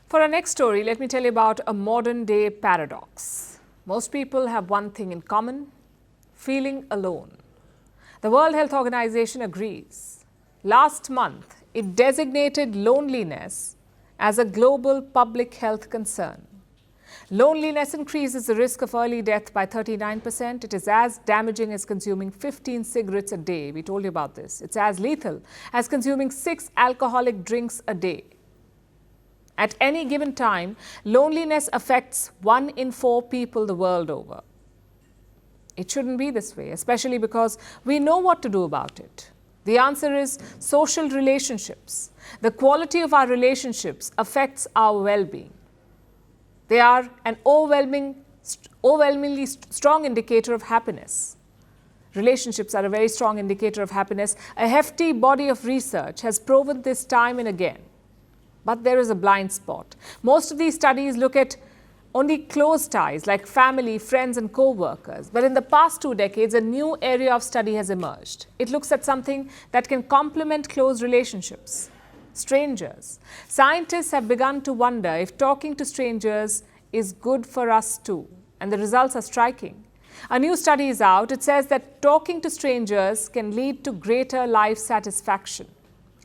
For our next story, let me tell you about a modern-day paradox. Most people have one thing in common: feeling alone. The World Health Organization agrees. Last month, it designated loneliness as a global public health concern. Loneliness increases the risk of early death by 39%. It is as damaging as consuming 15 cigarettes a day. We told you about this. It's as lethal as consuming 6 alcoholic drinks a day. At any given time, loneliness affects 1 in 4 people the world over. It shouldn't be this way, especially because we know what to do about it. The answer is social relationships. The quality of our relationships affects our well-being. They are an overwhelmingly strong indicator of happiness. Relationships are a very strong indicator of happiness. A hefty body of research has proven this time and again. But there is a blind spot. Most of these studies look at only close ties like family, friends, and co-workers. But in the past 2 decades, a new area of study has emerged. It looks at something that can complement close relationships: strangers. Scientists have begun to wonder if talking to strangers is good for us too. And the results are striking. A new study is out. It says that talking to strangers can lead to greater life satisfaction.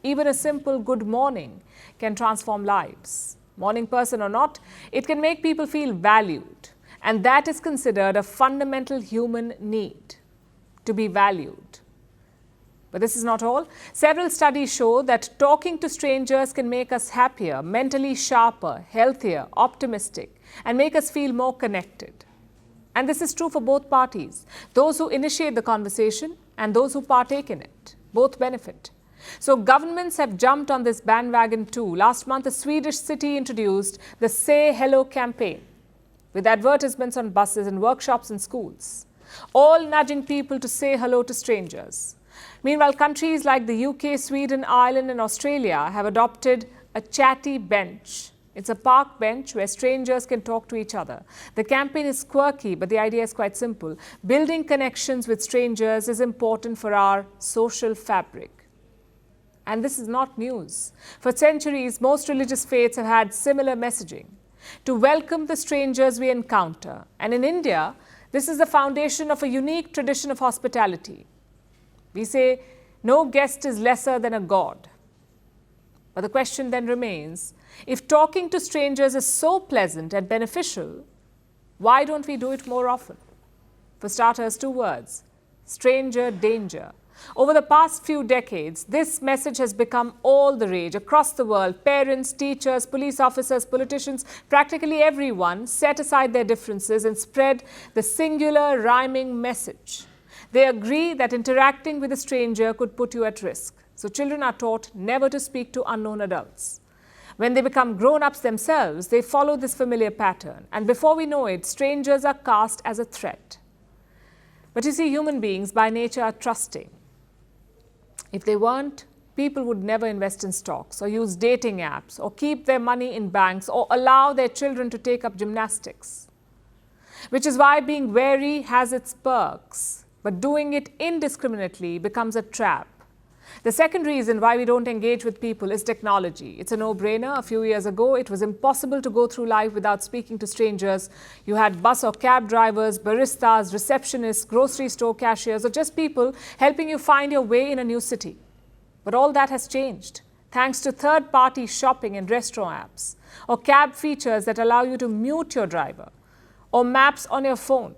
Even a simple good morning can transform lives. Morning person or not, it can make people feel valued. And that is considered a fundamental human need, to be valued. But this is not all. Several studies show that talking to strangers can make us happier, mentally sharper, healthier, optimistic, and make us feel more connected. And this is true for both parties, those who initiate the conversation and those who partake in it. Both benefit. So governments have jumped on this bandwagon too. Last month, a Swedish city introduced the Say Hello campaign with advertisements on buses and workshops in schools, all nudging people to say hello to strangers. Meanwhile, countries like the UK, Sweden, Ireland, and Australia have adopted a chatty bench. It's a park bench where strangers can talk to each other. The campaign is quirky, but the idea is quite simple. Building connections with strangers is important for our social fabric. And this is not news. For centuries, most religious faiths have had similar messaging: to welcome the strangers we encounter. And in India, this is the foundation of a unique tradition of hospitality. We say, no guest is lesser than a god. But the question then remains, if talking to strangers is so pleasant and beneficial, why don't we do it more often? For starters, 2 words: stranger danger. Over the past few decades, this message has become all the rage across the world. Parents, teachers, police officers, politicians, practically everyone set aside their differences and spread the singular rhyming message. They agree that interacting with a stranger could put you at risk. So children are taught never to speak to unknown adults. When they become grown-ups themselves, they follow this familiar pattern. And before we know it, strangers are cast as a threat. But you see, human beings by nature are trusting. If they weren't, people would never invest in stocks or use dating apps or keep their money in banks or allow their children to take up gymnastics. Which is why being wary has its perks, but doing it indiscriminately becomes a trap. The second reason why we don't engage with people is technology. It's a no-brainer. A few years ago, it was impossible to go through life without speaking to strangers. You had bus or cab drivers, baristas, receptionists, grocery store cashiers, or just people helping you find your way in a new city. But all that has changed, thanks to third-party shopping and restaurant apps, or cab features that allow you to mute your driver, or maps on your phone.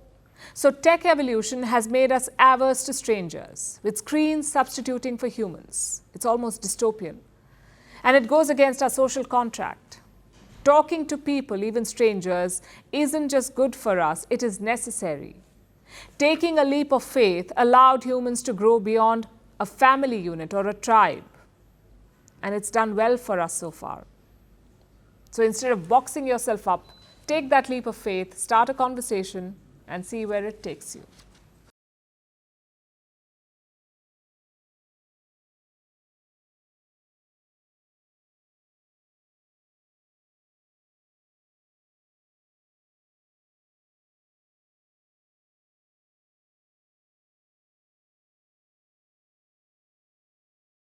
So tech evolution has made us averse to strangers, with screens substituting for humans. It's almost dystopian. And it goes against our social contract. Talking to people, even strangers, isn't just good for us, it is necessary. Taking a leap of faith allowed humans to grow beyond a family unit or a tribe. And it's done well for us so far. So instead of boxing yourself up, take that leap of faith, start a conversation, and see where it takes you.